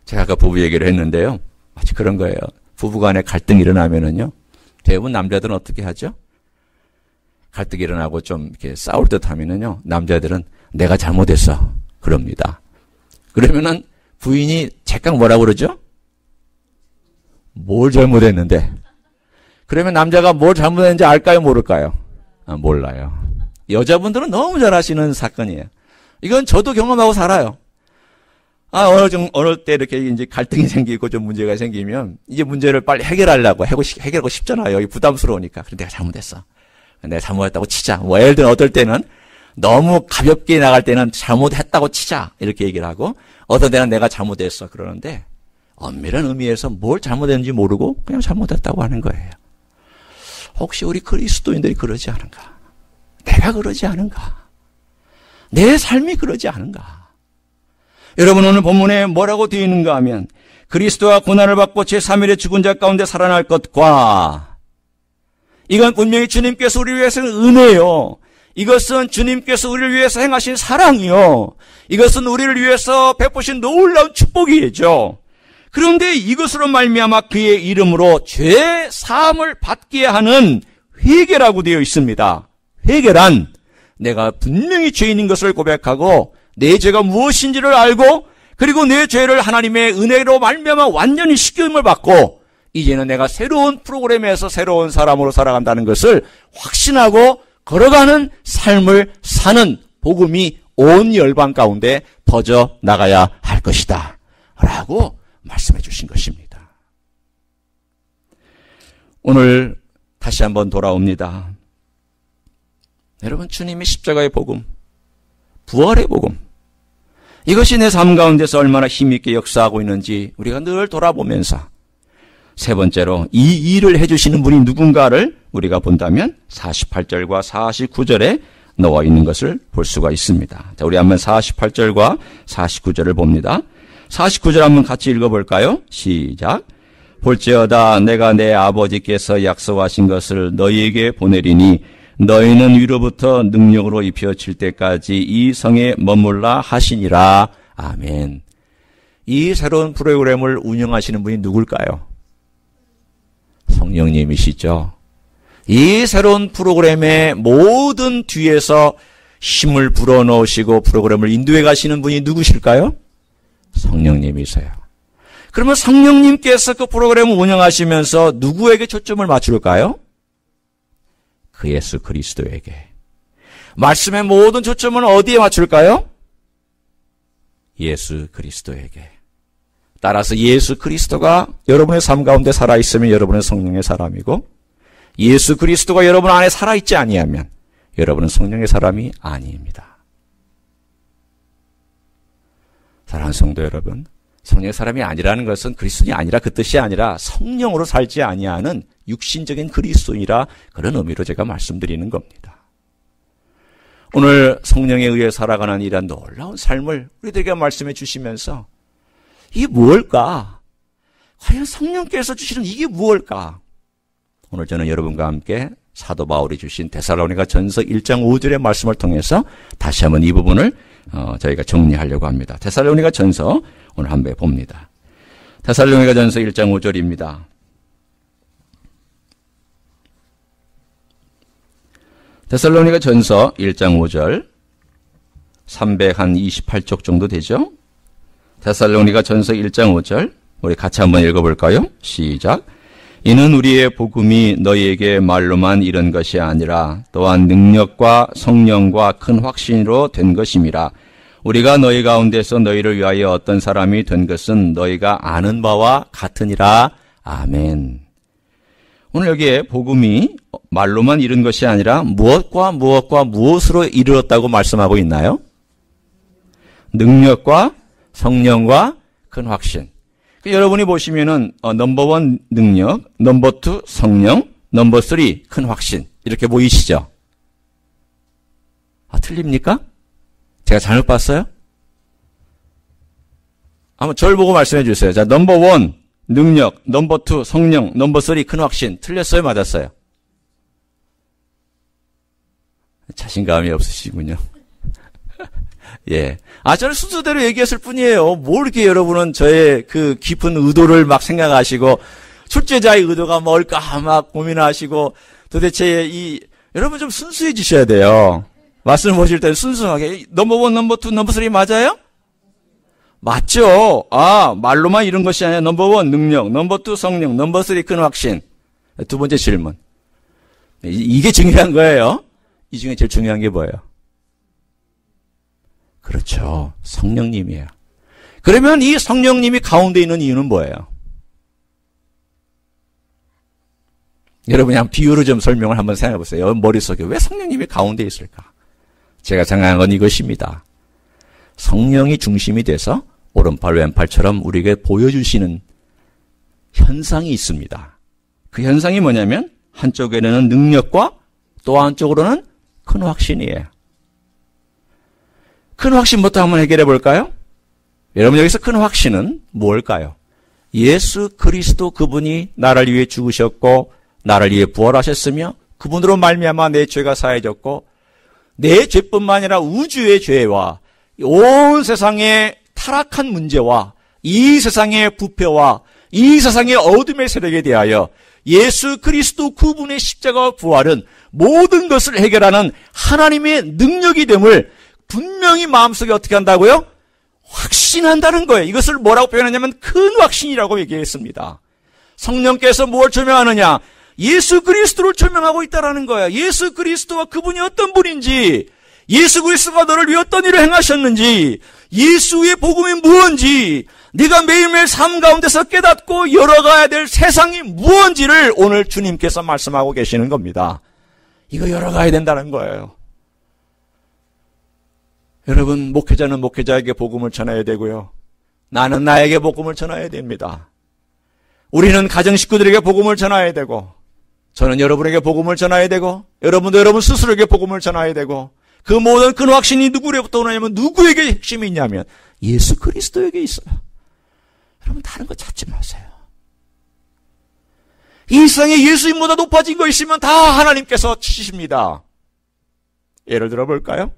제가 아까 부부 얘기를 했는데요. 마치 그런 거예요. 부부간에 갈등이 일어나면은요. 대부분 남자들은 어떻게 하죠? 갈등이 일어나고 좀 이렇게 싸울 듯 하면은요. 남자들은 내가 잘못했어. 그럽니다. 그러면은 부인이 제깍 뭐라고 그러죠? 뭘 잘못했는데? 그러면 남자가 뭘 잘못했는지 알까요? 모를까요? 몰라요. 여자분들은 너무 잘 아시는 사건이에요. 이건 저도 경험하고 살아요. 어느 때 이렇게 이제 갈등이 생기고 좀 문제가 생기면 이제 문제를 빨리 해결하려고 해결하고 싶잖아요. 부담스러우니까. 그런데 내가 잘못했어. 내가 잘못했다고 치자. 뭐 예를 들어 어떨 때는 너무 가볍게 나갈 때는 잘못했다고 치자. 이렇게 얘기를 하고 어떤 때는 내가 잘못했어. 그러는데 엄밀한 의미에서 뭘 잘못했는지 모르고 그냥 잘못했다고 하는 거예요. 혹시 우리 그리스도인들이 그러지 않은가? 내가 그러지 않은가? 내 삶이 그러지 않은가? 여러분 오늘 본문에 뭐라고 되어 있는가 하면 그리스도가 고난을 받고 제3일에 죽은 자 가운데 살아날 것과 이건 분명히 주님께서 우리를 위해서는 은혜요. 이것은 주님께서 우리를 위해서 행하신 사랑이요. 이것은 우리를 위해서 베푸신 놀라운 축복이죠. 그런데 이것으로 말미암아 그의 이름으로 죄 사함을 받게 하는 회개라고 되어 있습니다. 회개란 내가 분명히 죄인인 것을 고백하고 내 죄가 무엇인지를 알고 그리고 내 죄를 하나님의 은혜로 말미암아 완전히 씻김을 받고 이제는 내가 새로운 프로그램에서 새로운 사람으로 살아간다는 것을 확신하고 걸어가는 삶을 사는 복음이 온 열방 가운데 퍼져 나가야 할 것이다 라고 말씀해 주신 것입니다. 오늘 다시 한번 돌아옵니다. 여러분 주님의 십자가의 복음, 부활의 복음, 이것이 내 삶 가운데서 얼마나 힘있게 역사하고 있는지 우리가 늘 돌아보면서 세 번째로 이 일을 해주시는 분이 누군가를 우리가 본다면 48절과 49절에 나와 있는 것을 볼 수가 있습니다. 자, 우리 한번 48절과 49절을 봅니다. 49절 한번 같이 읽어볼까요? 시작. 볼지어다 내가 내 아버지께서 약속하신 것을 너희에게 보내리니 너희는 위로부터 능력으로 입혀질 때까지 이 성에 머물라 하시니라. 아멘. 이 새로운 프로그램을 운영하시는 분이 누굴까요? 성령님이시죠. 이 새로운 프로그램의 모든 뒤에서 힘을 불어넣으시고 프로그램을 인도해 가시는 분이 누구실까요? 성령님이세요. 그러면 성령님께서 그 프로그램을 운영하시면서 누구에게 초점을 맞출까요? 그 예수 그리스도에게. 말씀의 모든 초점은 어디에 맞출까요? 예수 그리스도에게. 따라서 예수 그리스도가 여러분의 삶 가운데 살아있으면 여러분은 성령의 사람이고, 예수 그리스도가 여러분 안에 살아있지 아니하면 여러분은 성령의 사람이 아닙니다. 사랑하는 성도 여러분, 성령의 사람이 아니라는 것은 그리스도인이 아니라 그 뜻이 아니라 성령으로 살지 아니하는 육신적인 그리스도인이라 그런 의미로 제가 말씀드리는 겁니다. 오늘 성령에 의해 살아가는 이런 놀라운 삶을 우리들에게 말씀해 주시면서 이게 무엇일까? 과연 성령께서 주시는 이게 무엇일까? 오늘 저는 여러분과 함께 사도 바울이 주신 데살로니가 전서 1장 5절의 말씀을 통해서 다시 한번 이 부분을 저희가 정리하려고 합니다. 데살로니가 전서 오늘 한번 봅니다. 데살로니가 전서 1장 5절입니다. 데살로니가 전서 1장 5절 328쪽 정도 되죠? 데살로니가 전서 1장 5절 우리 같이 한번 읽어볼까요? 시작. 이는 우리의 복음이 너희에게 말로만 이른 것이 아니라 또한 능력과 성령과 큰 확신으로 된 것임이라. 우리가 너희 가운데서 너희를 위하여 어떤 사람이 된 것은 너희가 아는 바와 같으니라. 아멘. 오늘 여기에 복음이 말로만 이른 것이 아니라 무엇과 무엇으로 이르렀다고 말씀하고 있나요? 능력과 성령과 큰 확신. 여러분이 보시면은 넘버 1 능력, 넘버 2 성령, 넘버 3 큰 확신 이렇게 보이시죠? 틀립니까? 제가 잘못 봤어요? 한번 저를 보고 말씀해 주세요. 자, 넘버 1 능력, 넘버 2 성령, 넘버 3 큰 확신 틀렸어요? 맞았어요? 자신감이 없으시군요. 예. 저는 순서대로 얘기했을 뿐이에요. 뭘 이렇게 여러분은 저의 그 깊은 의도를 막 생각하시고, 출제자의 의도가 뭘까 막 고민하시고, 도대체 여러분 좀 순수해지셔야 돼요. 말씀 보실 때는 순수하게. 넘버 1, 넘버 2, 넘버 3 맞아요? 맞죠? 말로만 이런 것이 아니라 넘버 1 능력, 넘버 2 성령, 넘버 3 큰 확신. 두 번째 질문. 이게 중요한 거예요. 이 중에 제일 중요한 게 뭐예요? 그렇죠. 성령님이에요. 그러면 이 성령님이 가운데 있는 이유는 뭐예요? 여러분이 한 비유로 좀 설명을 한번 생각해 보세요. 머릿속에 왜 성령님이 가운데 있을까? 제가 생각한 건 이것입니다. 성령이 중심이 돼서 오른팔 왼팔처럼 우리에게 보여주시는 현상이 있습니다. 그 현상이 뭐냐면 한쪽에는 능력과 또 한쪽으로는 큰 확신이에요. 큰 확신부터 한번 해결해 볼까요? 여러분 여기서 큰 확신은 뭘까요? 예수 그리스도 그분이 나를 위해 죽으셨고 나를 위해 부활하셨으며 그분으로 말미암아 내 죄가 사해졌고 내 죄뿐만 아니라 우주의 죄와 온 세상의 타락한 문제와 이 세상의 부패와 이 세상의 어둠의 세력에 대하여 예수 그리스도 그분의 십자가와 부활은 모든 것을 해결하는 하나님의 능력이 됨을 분명히 마음속에 어떻게 한다고요? 확신한다는 거예요. 이것을 뭐라고 표현하냐면 큰 확신이라고 얘기했습니다. 성령께서 뭘 조명하느냐? 예수 그리스도를 조명하고 있다는 거예요. 예수 그리스도와 그분이 어떤 분인지, 예수 그리스도가 너를 위해 어떤 일을 행하셨는지, 예수의 복음이 무엇인지, 네가 매일매일 삶 가운데서 깨닫고 열어가야 될 세상이 무엇인지를 오늘 주님께서 말씀하고 계시는 겁니다. 이거 열어가야 된다는 거예요. 여러분, 목회자는 목회자에게 복음을 전해야 되고요. 나는 나에게 복음을 전해야 됩니다. 우리는 가정 식구들에게 복음을 전해야 되고, 저는 여러분에게 복음을 전해야 되고, 여러분도 여러분 스스로에게 복음을 전해야 되고, 그 모든 큰 확신이 누구로부터 오냐면 누구에게 핵심이 있냐면 예수 그리스도에게 있어요. 여러분 다른 거 찾지 마세요. 이 세상에 예수님보다 높아진 거 있으면 다 하나님께서 치십니다. 예를 들어 볼까요?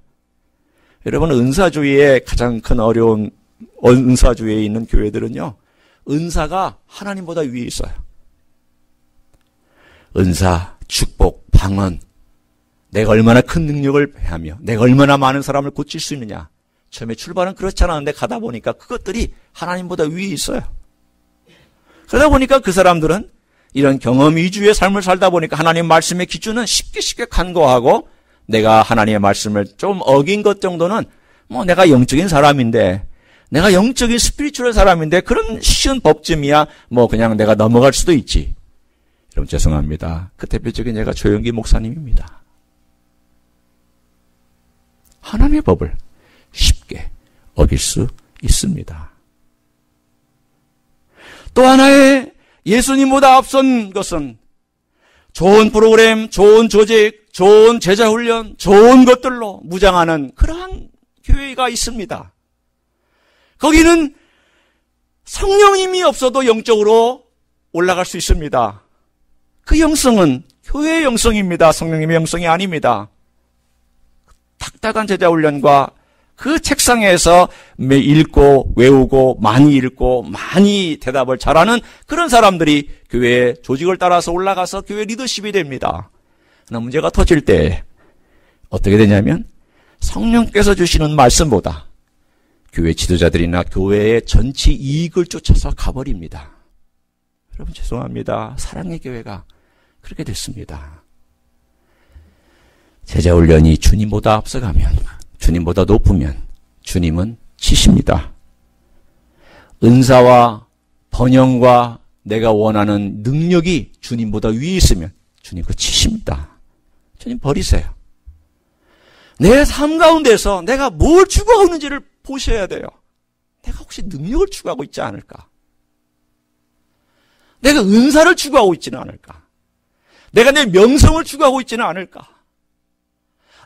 여러분 은사주의의 가장 큰 어려운 은사주의에 있는 교회들은요. 은사가 하나님보다 위에 있어요. 은사, 축복, 방언, 내가 얼마나 큰 능력을 배하며 내가 얼마나 많은 사람을 고칠 수 있느냐. 처음에 출발은 그렇지 않았는데 가다 보니까 그것들이 하나님보다 위에 있어요. 그러다 보니까 그 사람들은 이런 경험 위주의 삶을 살다 보니까 하나님 말씀의 기준은 쉽게 간과하고 내가 하나님의 말씀을 좀 어긴 것 정도는 뭐 내가 영적인 사람인데 내가 영적인 스피리추얼 사람인데 그런 쉬운 법쯤이야 뭐 그냥 내가 넘어갈 수도 있지. 여러분 죄송합니다. 그 대표적인 예가 조영기 목사님입니다. 하나님의 법을 쉽게 어길 수 있습니다. 또 하나의 예수님보다 앞선 것은 좋은 프로그램, 좋은 조직, 좋은 제자훈련, 좋은 것들로 무장하는 그러한 교회가 있습니다. 거기는 성령님이 없어도 영적으로 올라갈 수 있습니다. 그 영성은 교회의 영성입니다. 성령님의 영성이 아닙니다. 딱딱한 제자훈련과 그 책상에서 읽고 외우고 많이 읽고 많이 대답을 잘하는 그런 사람들이 교회의 조직을 따라서 올라가서 교회 리더십이 됩니다. 그러나 문제가 터질 때 어떻게 되냐면 성령께서 주시는 말씀보다 교회 지도자들이나 교회의 전체 이익을 쫓아서 가버립니다. 여러분 죄송합니다. 사랑의 교회가 그렇게 됐습니다. 제자훈련이 주님보다 앞서가면 주님보다 높으면 주님은 치십니다. 은사와 번영과 내가 원하는 능력이 주님보다 위에 있으면 주님 그거 치십니다. 주님 버리세요. 내 삶 가운데서 내가 뭘 추구하고 있는지를 보셔야 돼요. 내가 혹시 능력을 추구하고 있지 않을까? 내가 은사를 추구하고 있지는 않을까? 내가 내 명성을 추구하고 있지는 않을까?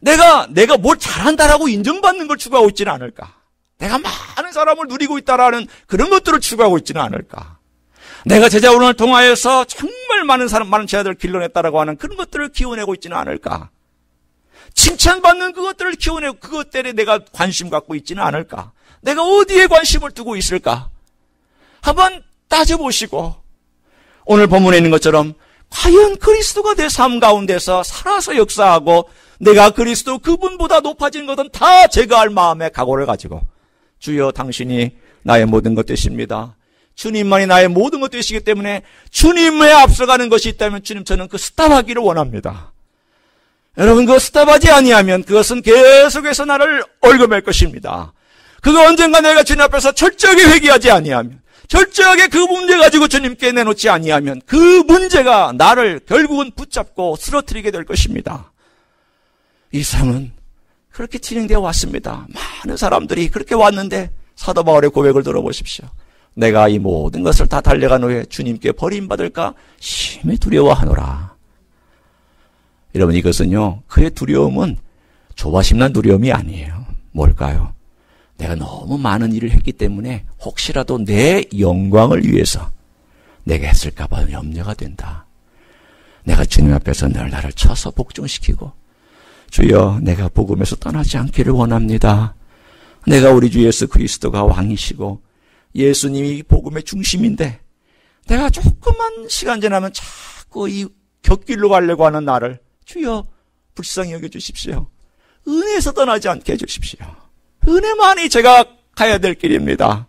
내가 뭘 잘한다라고 인정받는 걸 추구하고 있지는 않을까? 내가 많은 사람을 누리고 있다라는 그런 것들을 추구하고 있지는 않을까? 내가 제자훈련을 통하여서 정말 많은 제자들을 길러냈다라고 하는 그런 것들을 키워내고 있지는 않을까? 칭찬받는 그것들을 키워내고 그것들에 내가 관심 갖고 있지는 않을까? 내가 어디에 관심을 두고 있을까? 한번 따져보시고 오늘 본문에 있는 것처럼 과연 그리스도가 내 삶 가운데서 살아서 역사하고 내가 그리스도 그분보다 높아진 것은 다 제거할 마음의 각오를 가지고 주여 당신이 나의 모든 것 되십니다. 주님만이 나의 모든 것 되시기 때문에 주님에 앞서가는 것이 있다면 주님 저는 그 스탑하기를 원합니다. 여러분 그거 스탑하지 아니하면 그것은 계속해서 나를 얽어맬 것입니다. 그거 언젠가 내가 주님 앞에서 철저하게 회개하지 아니하면 철저하게 그 문제 가지고 주님께 내놓지 아니하면 그 문제가 나를 결국은 붙잡고 쓰러뜨리게 될 것입니다. 이 삶은 그렇게 진행되어 왔습니다. 많은 사람들이 그렇게 왔는데 사도 바울의 고백을 들어보십시오. 내가 이 모든 것을 다 달려간 후에 주님께 버림받을까 심히 두려워하노라. 여러분 이것은요 그의 두려움은 조바심난 두려움이 아니에요. 뭘까요? 내가 너무 많은 일을 했기 때문에 혹시라도 내 영광을 위해서 내가 했을까 봐 염려가 된다. 내가 주님 앞에서 늘 나를 쳐서 복종시키고 주여 내가 복음에서 떠나지 않기를 원합니다. 내가 우리 주 예수 그리스도가 왕이시고 예수님이 복음의 중심인데 내가 조금만 시간 지나면 자꾸 이 곁길로 가려고 하는 나를 주여 불쌍히 여겨주십시오. 은혜에서 떠나지 않게 해주십시오. 은혜만이 제가 가야 될 길입니다.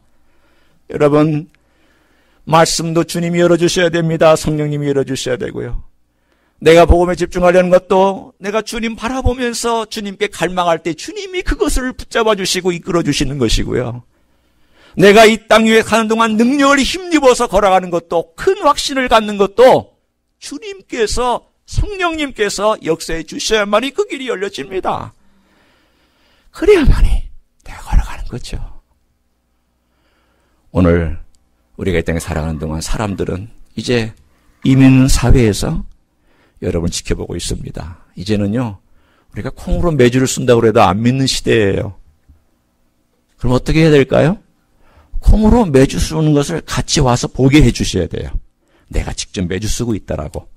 여러분 말씀도 주님이 열어주셔야 됩니다. 성령님이 열어주셔야 되고요. 내가 복음에 집중하려는 것도 내가 주님 바라보면서 주님께 갈망할 때 주님이 그것을 붙잡아 주시고 이끌어 주시는 것이고요. 내가 이 땅 위에 가는 동안 능력을 힘입어서 걸어가는 것도 큰 확신을 갖는 것도 주님께서 성령님께서 역사해 주셔야만이 그 길이 열려집니다. 그래야만이 내가 걸어가는 거죠. 오늘 우리가 이 땅에 살아가는 동안 사람들은 이제 이민 사회에서 여러분 지켜보고 있습니다. 이제는요 우리가 콩으로 매주를 쓴다고 해도 안 믿는 시대예요. 그럼 어떻게 해야 될까요? 콩으로 매주 쓰는 것을 같이 와서 보게 해주셔야 돼요. 내가 직접 매주 쓰고 있다라고.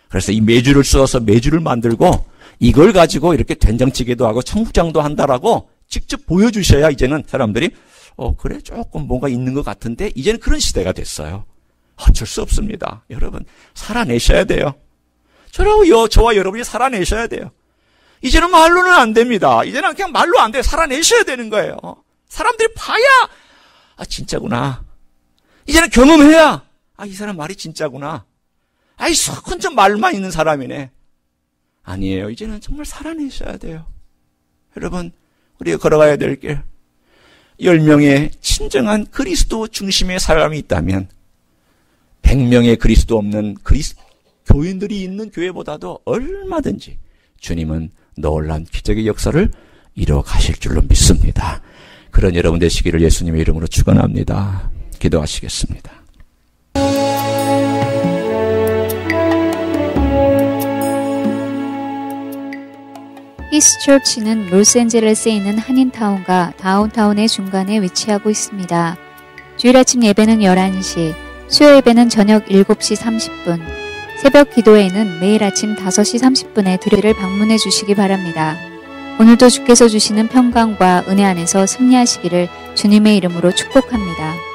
그래서 이 매주를 써서 매주를 만들고 이걸 가지고 이렇게 된장찌개도 하고 청국장도 한다라고 직접 보여주셔야 이제는 사람들이 그래 조금 뭔가 있는 것 같은데 이제는 그런 시대가 됐어요. 어쩔 수 없습니다. 여러분 살아내셔야 돼요. 저와 여러분이 살아내셔야 돼요. 이제는 말로는 안 됩니다. 이제는 그냥 말로 안 돼요. 살아내셔야 되는 거예요. 사람들이 봐야 진짜구나. 이제는 경험해야 아, 이 사람 말이 진짜구나. 아이, 혼자 말만 있는 사람이네. 아니에요. 이제는 정말 살아내셔야 돼요. 여러분, 우리가 걸어가야 될 길. 10명의 진정한 그리스도 중심의 사람이 있다면 100명의 그리스도 없는 교인들이 있는 교회보다도 얼마든지 주님은 놀라운 기적의 역사를 이루어 가실 줄로 믿습니다. 그런 여러분 되시기를 예수님의 이름으로 축원합니다. 기도하시겠습니다. 히스처치는 로스앤젤레스에 있는 한인타운과 다운타운의 중간에 위치하고 있습니다. 주일 아침 예배는 11시, 수요 예배는 저녁 7시 30분, 새벽 기도회는 매일 아침 5시 30분에 교회를 방문해 주시기 바랍니다. 오늘도 주께서 주시는 평강과 은혜 안에서 승리하시기를 주님의 이름으로 축복합니다.